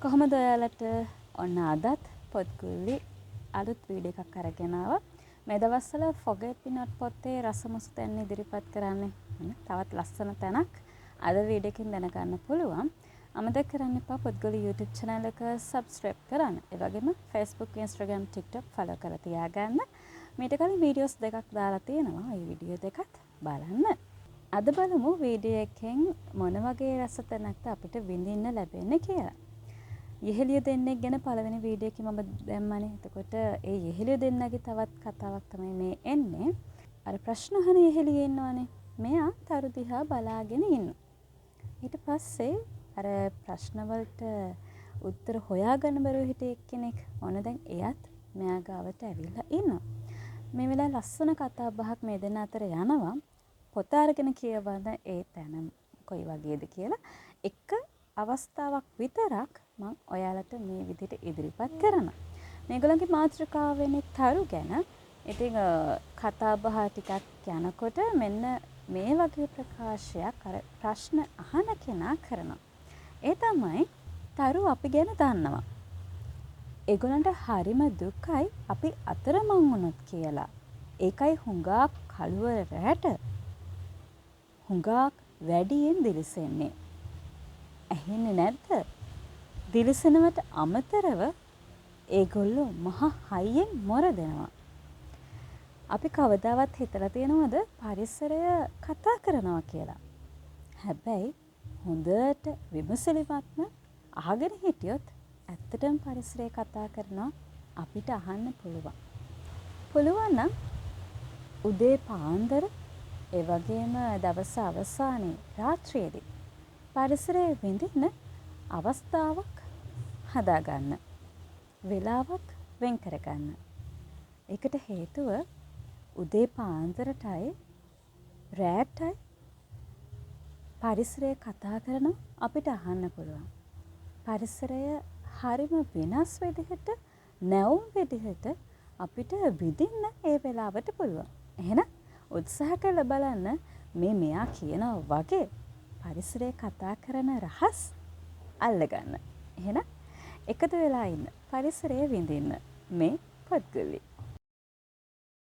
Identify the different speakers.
Speaker 1: කොහොමද ඔයාලට ඔන්න අදත් පොත්ගුල්ලි අලුත් වීඩියෝ එකක් අරගෙන ආවා. මේ දවස්වල forget me not පොතේ රසමුසු තැන් ඉදිරිපත් කරන්නේ. තවත් ලස්සන තැනක් අද වීඩියෝ එකෙන් දැනගන්න පුළුවන්. අමතක කරන්න එපා පොත්ගුල්ලි YouTube channel එක subscribe කරන්න. ඒ වගේම Facebook, Instagram, TikTok follow කරලා තියාගන්න. මීට කලින් වීඩියෝස් දෙකක් දාලා තියෙනවා. මේ වීඩියෝ දෙකත් බලන්න. අද බලමු වීඩියෝ එකෙන් මොන වගේ රස තැනක්ද අපිට විඳින්න ලැබෙන්නේ කියලා. යෙහෙලිය දෙන්නෙක් ගැන පළවෙනි වීඩියෝ එකේ මම දැම්මනේ. එතකොට ඒ යෙහෙලිය දෙන්නගේ තවත් කතාවක් තමයි මේ එන්නේ. අර ප්‍රශ්න අහන යෙහෙලිය ඉන්නවනේ. මෙයා තරු දිහා බලාගෙන ඉන්නවා. ඊට පස්සේ අර ප්‍රශ්න වලට උත්තර හොයාගන්න බැරුව හිටිය එක්කෙනෙක් ඕන දැන් එයත් මෙයා ගාවට ඇවිල්ලා ඉන්නවා. මේ වෙලාවේ ලස්සන කතා බහක් මේ දෙන්න අතර යනවා. පොත අරගෙන කියවන ඒ තැන කොයි වගේද කියලා එක අවස්ථාවක් විතරක් මම ඔයාලට මේ විදිහට ඉදිරිපත් කරනවා. මේගොල්ලන්ගේ මාතෘකාව වෙන්නේ තරු ගැන. ඉතින් කතා බහ ටිකක් යනකොට මෙන්න මේ වගේ ප්‍රකාශයක් අර ප්‍රශ්න අහන කෙනා කරනවා. ඒ තමයි තරු අපි ගැන දන්නවා. ඒගොල්ලන්ට හරිම දුකයි අපි අතරමං වුණොත් කියලා. ඒකයි හුඟක් කළුවර රැට හුඟක් වැඩියෙන් දිලිසෙන්නේ. ඇහෙන්නේ නැද්ද? දිලිසෙනවට අමතරව ඒගොල්ලෝ මහ හයියෙන් මොර දෙනවා. අපි කවදාවත් හිතලා තියෙනවද පරිසරය කතා කරනවා කියලා? හැබැයි හොඳට විමසලිමත්ම අහගෙන හිටියොත් ඇත්තටම පරිසරය කතා කරනවා අපිට අහන්න පුළුවන්. පුළුවන් නම් උදේ පාන්දර ඒ වගේම දවස අවසානයේ රාත්‍රියේදී පරිසරයේ විඳින්න අවස්ථාවක් හදාගන්න. වෙලාවක් වෙන් කරගන්න. ඒකට හේතුව උදේ පාන්දරටයි රාත්‍රියයි පරිසරය කතා කරන අපිට අහන්න පුළුවන්. පරිසරය හරිම වෙනස් විදිහට නැවුම් විදිහට අපිට විඳින්න ඒ වෙලාවට පුළුවන්. එහෙනම් උත්සාහ කරලා බලන්න මේ මෙයා කියනවා වගේ පරිසරය කතා කරන රහස් අල්ලගන්න. එහෙනම් එකතු වෙලා ඉන්න. පරිසරය විඳින්න. මේ පොත්ගුල්ලි